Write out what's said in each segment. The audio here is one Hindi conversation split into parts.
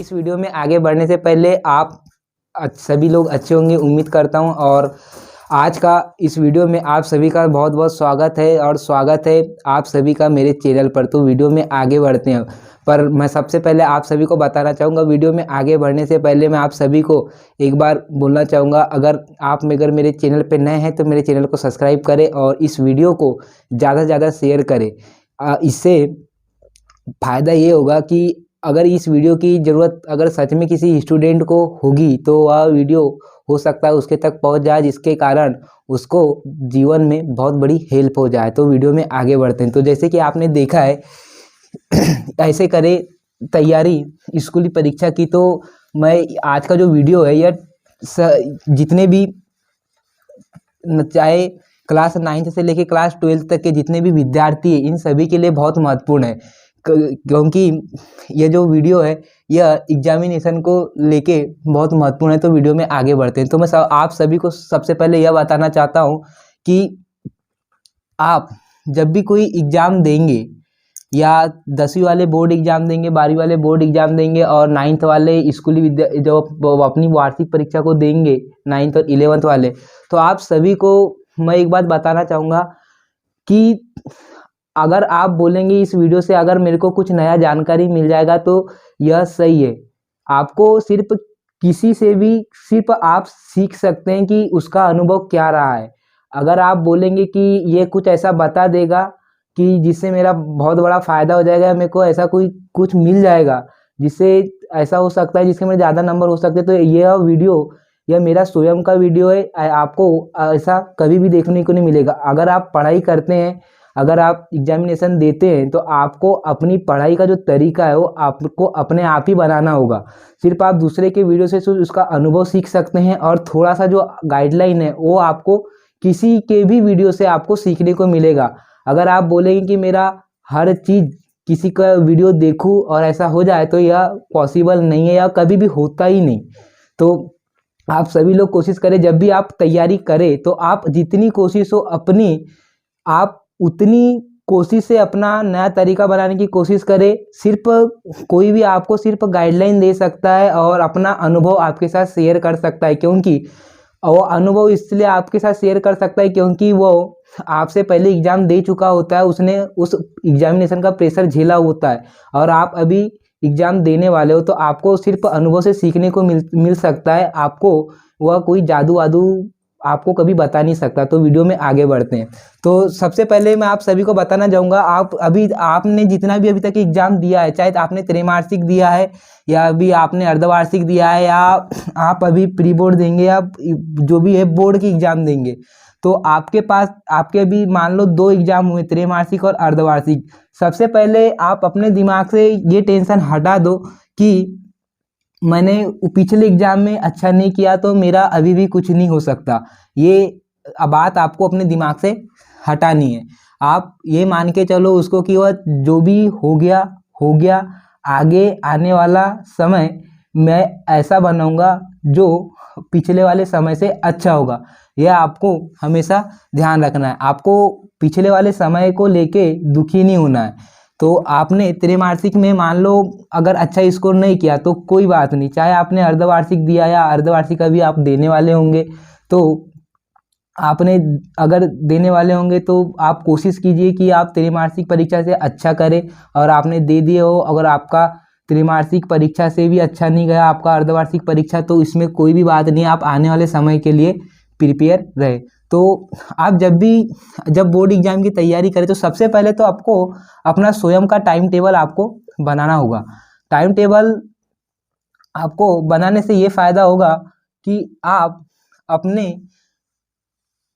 इस वीडियो में आगे बढ़ने से पहले आप सभी लोग अच्छे होंगे उम्मीद करता हूं। और आज का इस वीडियो में आप सभी का बहुत बहुत स्वागत है और स्वागत है आप सभी का मेरे चैनल पर। तो वीडियो में आगे बढ़ते हैं, पर मैं सबसे पहले आप सभी को बताना चाहूँगा, वीडियो में आगे बढ़ने से पहले मैं आप सभी को एक बार बोलना चाहूँगा, अगर मेरे चैनल पर नए हैं तो मेरे चैनल को सब्सक्राइब करें और इस वीडियो को ज़्यादा से ज़्यादा शेयर करें। इससे फ़ायदा ये होगा कि अगर इस वीडियो की ज़रूरत अगर सच में किसी स्टूडेंट को होगी तो वह वीडियो हो सकता है उसके तक पहुंच जाए, जिसके कारण उसको जीवन में बहुत बड़ी हेल्प हो जाए। तो वीडियो में आगे बढ़ते हैं। तो जैसे कि आपने देखा है ऐसे करें तैयारी स्कूली परीक्षा की। तो मैं आज का जो वीडियो है यह जितने भी चाहे क्लास 9 से लेके क्लास 12 तक के जितने भी विद्यार्थी हैं इन सभी के लिए बहुत महत्वपूर्ण है, क्योंकि ये जो वीडियो है यह एग्जामिनेशन को लेके बहुत महत्वपूर्ण है। तो वीडियो में आगे बढ़ते हैं। तो मैं आप सभी को सबसे पहले यह बताना चाहता हूँ कि आप जब भी कोई एग्ज़ाम देंगे या 10वीं वाले बोर्ड एग्ज़ाम देंगे, 12वीं वाले बोर्ड एग्ज़ाम देंगे और 9th वाले स्कूली विद्या जो अपनी वार्षिक परीक्षा को देंगे 9th और 11th वाले, तो आप सभी को मैं एक बात बताना चाहूँगा कि अगर आप बोलेंगे इस वीडियो से अगर मेरे को कुछ नया जानकारी मिल जाएगा तो यह सही है। आपको सिर्फ किसी से भी सिर्फ आप सीख सकते हैं कि उसका अनुभव क्या रहा है। अगर आप बोलेंगे कि ये कुछ ऐसा बता देगा कि जिससे मेरा बहुत बड़ा फ़ायदा हो जाएगा, मेरे को ऐसा कोई कुछ मिल जाएगा जिससे ऐसा हो सकता है जिसके मेरे ज़्यादा नंबर हो सकते हैं, तो यह वीडियो यह मेरा स्वयं का वीडियो है। आपको ऐसा कभी भी देखने को नहीं मिलेगा। अगर आप पढ़ाई करते हैं, अगर आप एग्जामिनेशन देते हैं तो आपको अपनी पढ़ाई का जो तरीका है वो आपको अपने आप ही बनाना होगा। सिर्फ आप दूसरे के वीडियो से उसका अनुभव सीख सकते हैं और थोड़ा सा जो गाइडलाइन है वो आपको किसी के भी वीडियो से आपको सीखने को मिलेगा। अगर आप बोलेंगे कि मेरा हर चीज़ किसी का वीडियो देखूं और ऐसा हो जाए तो यह पॉसिबल नहीं है या कभी भी होता ही नहीं। तो आप सभी लोग कोशिश करें, जब भी आप तैयारी करें तो आप जितनी कोशिश हो अपनी आप उतनी कोशिश से अपना नया तरीका बनाने की कोशिश करें। सिर्फ कोई भी आपको सिर्फ गाइडलाइन दे सकता है और अपना अनुभव आपके साथ शेयर कर सकता है, क्योंकि वो अनुभव इसलिए आपके साथ शेयर कर सकता है क्योंकि वो आपसे पहले एग्ज़ाम दे चुका होता है, उसने उस एग्जामिनेशन का प्रेशर झेला होता है और आप अभी एग्ज़ाम देने वाले हो। तो आपको सिर्फ अनुभव से सीखने को मिल सकता है। आपको वह कोई जादू वादू आपको कभी बता नहीं सकता। तो वीडियो में आगे बढ़ते हैं। तो सबसे पहले मैं आप सभी को बताना चाहूँगा, आपने जितना भी अभी तक एग्ज़ाम दिया है, चाहे आपने त्रैमासिक दिया है या अभी आपने अर्धवार्षिक दिया है या आप अभी प्री बोर्ड देंगे या जो भी है बोर्ड की एग्ज़ाम देंगे, तो आपके पास आपके अभी मान लो 2 एग्ज़ाम हुए, त्रैमासिक और अर्धवार्षिक। सबसे पहले आप अपने दिमाग से ये टेंशन हटा दो कि मैंने पिछले एग्ज़ाम में अच्छा नहीं किया तो मेरा अभी भी कुछ नहीं हो सकता। ये बात आपको अपने दिमाग से हटानी है। आप ये मान के चलो उसको कि वह जो भी हो गया, आगे आने वाला समय मैं ऐसा बनाऊंगा जो पिछले वाले समय से अच्छा होगा। यह आपको हमेशा ध्यान रखना है। आपको पिछले वाले समय को लेके दुखी नहीं होना है। तो आपने त्रैमासिक में मान लो अगर अच्छा स्कोर नहीं किया तो कोई बात नहीं, चाहे आपने अर्धवार्षिक दिया या अर्धवार्षिक अभी आप देने वाले होंगे, तो आपने अगर देने वाले होंगे तो आप कोशिश कीजिए कि आप त्रैमासिक परीक्षा से अच्छा करें। और आपने दे दिए हो, अगर आपका त्रैमासिक परीक्षा से भी अच्छा नहीं गया आपका अर्धवार्षिक परीक्षा, तो इसमें कोई भी बात नहीं, आप आने वाले समय के लिए प्रिपेयर रहे। तो आप जब बोर्ड एग्जाम की तैयारी करें तो सबसे पहले तो आपको अपना स्वयं का टाइम टेबल आपको बनाना होगा। टाइम टेबल आपको बनाने से ये फ़ायदा होगा कि आप अपने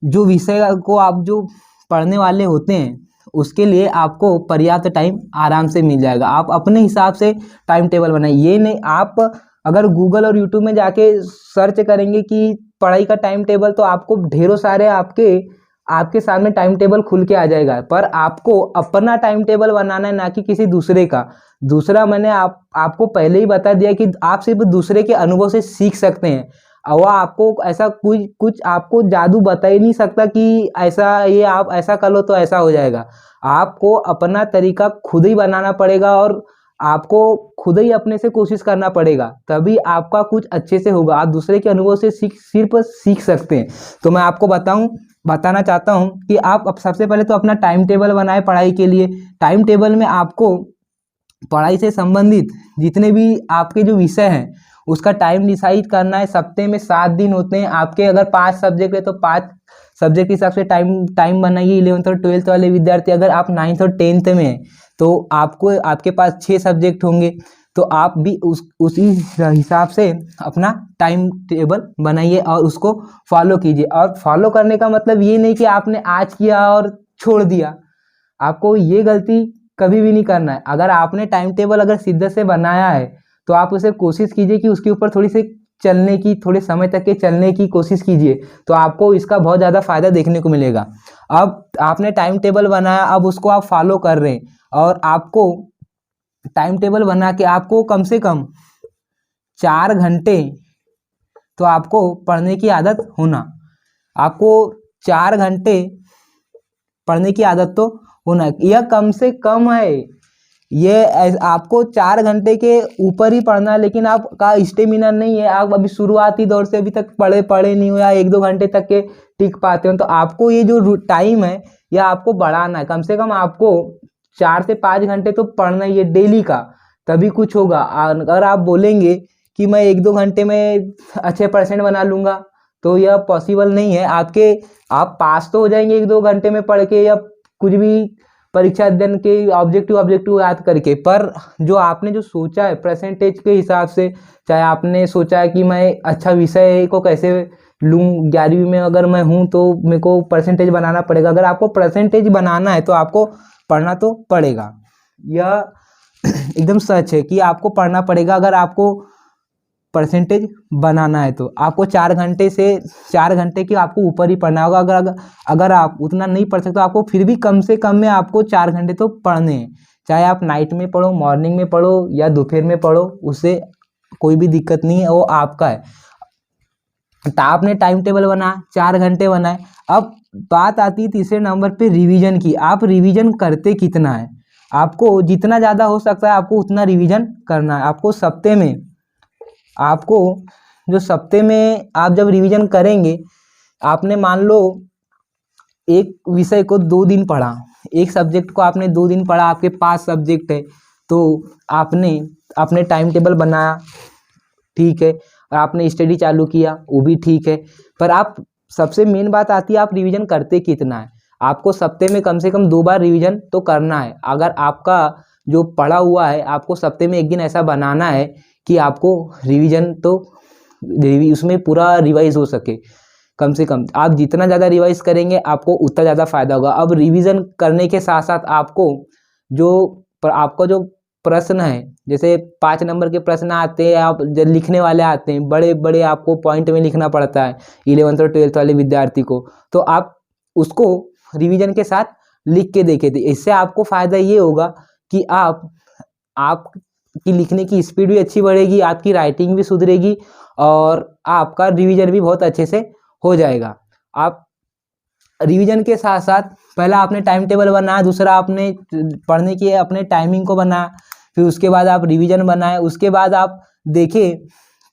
जो विषय को आप जो पढ़ने वाले होते हैं उसके लिए आपको पर्याप्त टाइम आराम से मिल जाएगा। आप अपने हिसाब से टाइम टेबल बनाइए। ये नहीं आप अगर गूगल और यूट्यूब में जाके सर्च करेंगे कि पढ़ाई का टाइम टेबल, तो आपको ढेरों सारे आपके सामने टाइम टेबल खुल के आ जाएगा। पर आपको अपना टाइम टेबल बनाना है, ना कि किसी दूसरे का। दूसरा मैंने आपको पहले ही बता दिया कि आप सिर्फ दूसरे के अनुभव से सीख सकते हैं। और वह आपको ऐसा कुछ आपको जादू बता ही नहीं सकता कि ऐसा ये आप ऐसा कर लो तो ऐसा हो जाएगा। आपको अपना तरीका खुद ही बनाना पड़ेगा और आपको खुद ही अपने से कोशिश करना पड़ेगा, तभी आपका कुछ अच्छे से होगा। आप दूसरे के अनुभव से सिर्फ सीख सकते हैं। तो मैं आपको बताना चाहता हूं कि आप अब सबसे पहले तो अपना टाइम टेबल बनाए पढ़ाई के लिए। टाइम टेबल में आपको पढ़ाई से संबंधित जितने भी आपके जो विषय हैं उसका टाइम डिसाइड करना है। सप्ते में 7 दिन होते हैं आपके, अगर 5 सब्जेक्ट है तो 5 सब्जेक्ट के हिसाब से टाइम बनाइए। 11th और 12th वाले विद्यार्थी, अगर आप 9th और 10th में हैं तो आपके पास 6 सब्जेक्ट होंगे, तो आप भी उसी हिसाब से अपना टाइम टेबल बनाइए और उसको फॉलो कीजिए। और फॉलो करने का मतलब ये नहीं कि आपने आज किया और छोड़ दिया, आपको ये गलती कभी भी नहीं करना है। अगर आपने टाइम टेबल अगर शिद्दत से बनाया है तो आप उसे कोशिश कीजिए कि उसके ऊपर थोड़े समय तक के चलने की कोशिश कीजिए, तो आपको इसका बहुत ज़्यादा फायदा देखने को मिलेगा। अब आपने टाइम टेबल बनाया, अब उसको आप फॉलो कर रहे हैं, और आपको टाइम टेबल बना के आपको कम से कम 4 घंटे तो आपको पढ़ने की आदत होना। आपको 4 घंटे पढ़ने की आदत तो होना, यह कम से कम है। ये आपको 4 घंटे के ऊपर ही पढ़ना है, लेकिन आपका स्टेमिना नहीं है, आप अभी शुरुआती दौर से अभी तक पढ़े नहीं हो या 1-2 घंटे तक के टिक पाते हो, तो आपको ये जो टाइम है यह आपको बढ़ाना है। कम से कम आपको 4 से 5 घंटे तो पढ़ना ही है डेली का, तभी कुछ होगा। अगर आप बोलेंगे कि मैं 1-2 घंटे में अच्छे परसेंट बना लूँगा तो यह पॉसिबल नहीं है। आप पास तो हो जाएंगे 1-2 घंटे में पढ़ के या कुछ भी परीक्षा अध्ययन के ऑब्जेक्टिव याद करके, पर जो आपने जो सोचा है परसेंटेज के हिसाब से, चाहे आपने सोचा है कि मैं अच्छा विषय को कैसे लूँ, 11वीं में अगर मैं हूँ तो मेरे को परसेंटेज बनाना पड़ेगा। अगर आपको परसेंटेज बनाना है तो आपको पढ़ना तो पड़ेगा, यह एकदम सच है कि आपको पढ़ना पड़ेगा। अगर आपको परसेंटेज बनाना है तो आपको 4 घंटे की आपको ऊपर ही पढ़ना होगा। अगर आप उतना नहीं पढ़ सकते तो आपको फिर भी कम से कम में आपको 4 घंटे तो पढ़ने हैं, चाहे आप नाइट में पढ़ो, मॉर्निंग में पढ़ो या दोपहर में पढ़ो, उससे कोई भी दिक्कत नहीं है, वो आपका है। तो आपने टाइम टेबल बना, 4 घंटे बनाए। अब बात आती है तीसरे नंबर पे रिवीजन की। आप रिवीजन करते कितना है? आपको जितना ज़्यादा हो सकता है आपको उतना रिवीजन करना है। आपको जो सप्ते में आप जब रिवीजन करेंगे, आपने मान लो एक विषय को 2 दिन पढ़ा, एक सब्जेक्ट को आपने 2 दिन पढ़ा, आपके 5 सब्जेक्ट है, तो आपने टाइम टेबल बनाया, ठीक है, और आपने स्टडी चालू किया, वो भी ठीक है, पर आप सबसे मेन बात आती है आप रिवीजन करते कितना है। आपको सप्ते में कम से कम 2 बार रिवीजन तो करना है। अगर आपका जो पढ़ा हुआ है आपको सप्ते में 1 दिन ऐसा बनाना है कि आपको रिवीजन तो उसमें पूरा रिवाइज हो सके। कम से कम आप जितना ज़्यादा रिवाइज करेंगे आपको उतना ज़्यादा फायदा होगा। अब रिवीजन करने के साथ साथ आपका जो प्रश्न है, जैसे 5 नंबर के प्रश्न आते हैं, आप जब लिखने वाले आते हैं, बड़े बड़े आपको पॉइंट में लिखना पड़ता है 11th और 12th वाले विद्यार्थी को, तो आप उसको रिवीजन के साथ लिख के देखे थे। इससे आपको फायदा ये होगा कि आपकी लिखने की स्पीड भी अच्छी बढ़ेगी, आपकी राइटिंग भी सुधरेगी और आपका रिवीजन भी बहुत अच्छे से हो जाएगा। आप रिवीजन के साथ साथ पहला आपने टाइम टेबल बनाया, दूसरा आपने पढ़ने की अपने टाइमिंग को बनाया, फिर उसके बाद आप रिवीजन बनाए, उसके बाद आप देखें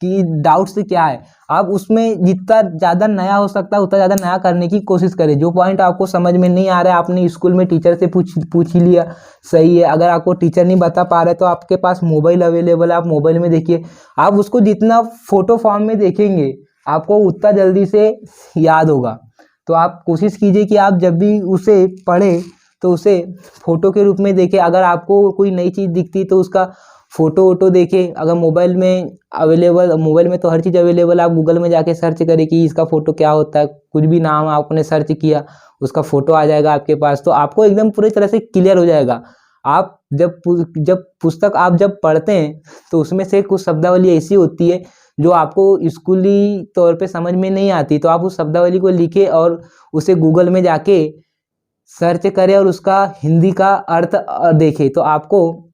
कि डाउट्स क्या है। आप उसमें जितना ज़्यादा नया हो सकता है उतना ज़्यादा नया करने की कोशिश करें। जो पॉइंट आपको समझ में नहीं आ रहा है आपने स्कूल में टीचर से पूछ ही लिया, सही है। अगर आपको टीचर नहीं बता पा रहे तो आपके पास मोबाइल अवेलेबल है, आप मोबाइल में देखिए। आप उसको जितना फोटो फॉर्म में देखेंगे आपको उतना जल्दी से याद होगा। तो आप कोशिश कीजिए कि आप जब भी उसे पढ़ें तो उसे फ़ोटो के रूप में देखें। अगर आपको कोई नई चीज़ दिखती तो उसका फ़ोटो देखें। अगर मोबाइल में तो हर चीज़ अवेलेबल, आप गूगल में जाके सर्च करें कि इसका फ़ोटो क्या होता है, कुछ भी नाम आपने सर्च किया उसका फ़ोटो आ जाएगा आपके पास, तो आपको एकदम पूरी तरह से क्लियर हो जाएगा। आप जब पुस्तक आप जब पढ़ते हैं तो उसमें से कुछ शब्दावली ऐसी होती है जो आपको स्कूली तौर पे समझ में नहीं आती, तो आप उस शब्दावली को लिखें और उसे गूगल में जाके सर्च करें और उसका हिंदी का अर्थ देखें, तो आपको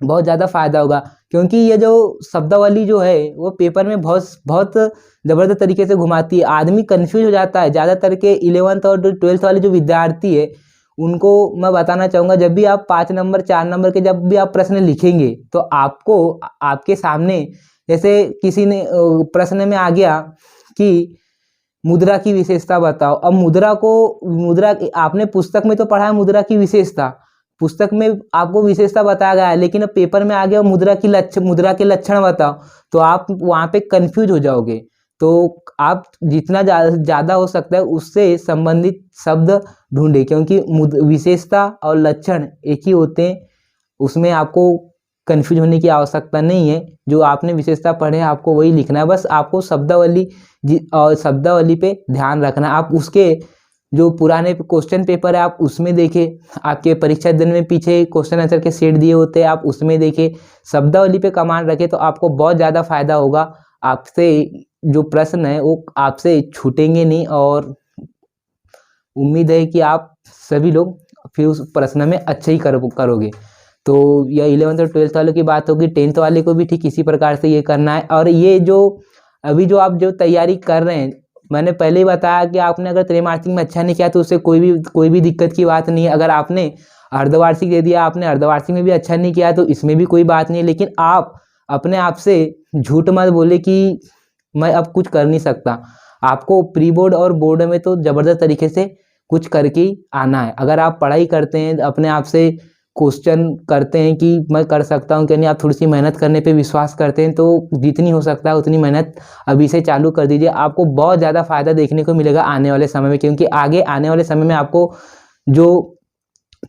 बहुत ज़्यादा फायदा होगा। क्योंकि ये जो शब्दावली जो है वो पेपर में बहुत ज़बरदस्त तरीके से घुमाती है, आदमी कंफ्यूज हो जाता है। ज़्यादातर के 11th और 12th वाले जो विद्यार्थी है उनको मैं बताना चाहूँगा, जब भी आप 5 नंबर 4 नंबर के जब भी आप प्रश्न लिखेंगे तो आपको आपके सामने जैसे किसी ने प्रश्न में आ गया कि मुद्रा की विशेषता बताओ। अब मुद्रा आपने पुस्तक में तो पढ़ा है मुद्रा की विशेषता, पुस्तक में आपको विशेषता बताया गया है, लेकिन अब पेपर में आ गया मुद्रा के लक्षण बताओ, तो आप वहाँ पे कंफ्यूज हो जाओगे। तो आप जितना ज़्यादा हो सकता है उससे संबंधित शब्द ढूंढे, क्योंकि विशेषता और लक्षण एक ही होते हैं, उसमें आपको कंफ्यूज होने की आवश्यकता नहीं है। जो आपने विशेषता पढ़े हैं आपको वही लिखना है, बस आपको शब्दावली और शब्दावली पे ध्यान रखना। आप उसके जो पुराने क्वेश्चन पेपर है आप उसमें देखें, आपके परीक्षा दिन में पीछे क्वेश्चन आंसर के सेट दिए होते हैं आप उसमें देखें, शब्दावली पे कमांड रखें तो आपको बहुत ज़्यादा फायदा होगा। आपसे जो प्रश्न है वो आपसे छूटेंगे नहीं, और उम्मीद है कि आप सभी लोग फिर उस प्रश्न में अच्छे ही करोगे। तो यह 11th और 12th वालों की बात होगी, 10th वाले को भी ठीक इसी प्रकार से ये करना है। और ये जो अभी जो आप जो तैयारी कर रहे हैं, मैंने पहले ही बताया कि आपने अगर त्रैमासिक में अच्छा नहीं किया तो उससे कोई भी दिक्कत की बात नहीं है। अगर आपने अर्धवार्षिक दे दिया, आपने अर्धवार्षिक में भी अच्छा नहीं किया तो इसमें भी कोई बात नहीं है, लेकिन आप अपने आप से झूठ मत बोले कि मैं अब कुछ कर नहीं सकता। आपको प्री बोर्ड और बोर्ड में तो ज़बरदस्त तरीके से कुछ करके आना है। अगर आप पढ़ाई करते हैं, अपने आप से क्वेश्चन करते हैं कि मैं कर सकता हूँ कि नहीं, आप थोड़ी सी मेहनत करने पे विश्वास करते हैं, तो जितनी हो सकता है उतनी मेहनत अभी से चालू कर दीजिए। आपको बहुत ज़्यादा फायदा देखने को मिलेगा आने वाले समय में, क्योंकि आगे आने वाले समय में आपको जो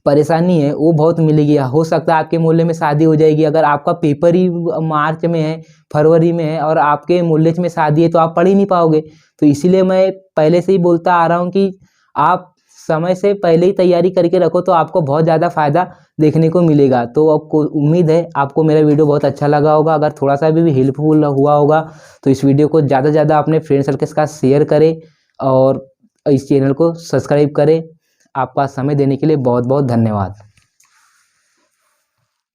परेशानी है वो बहुत मिलेगी। हो सकता है आपके मोहल्ले में शादी हो जाएगी, अगर आपका पेपर ही मार्च में है, फरवरी में है और आपके मोहल्ले में शादी है तो आप पढ़ ही नहीं पाओगे। तो इसीलिए मैं पहले से ही बोलता आ रहा हूँ कि आप समय से पहले ही तैयारी करके रखो तो आपको बहुत ज़्यादा फायदा देखने को मिलेगा। तो आपको उम्मीद है आपको मेरा वीडियो बहुत अच्छा लगा होगा। अगर थोड़ा सा भी हेल्पफुल हुआ होगा तो इस वीडियो को ज़्यादा से ज़्यादा अपने फ्रेंड सर्कल के साथ शेयर करें और इस चैनल को सब्सक्राइब करें। आपका समय देने के लिए बहुत बहुत धन्यवाद।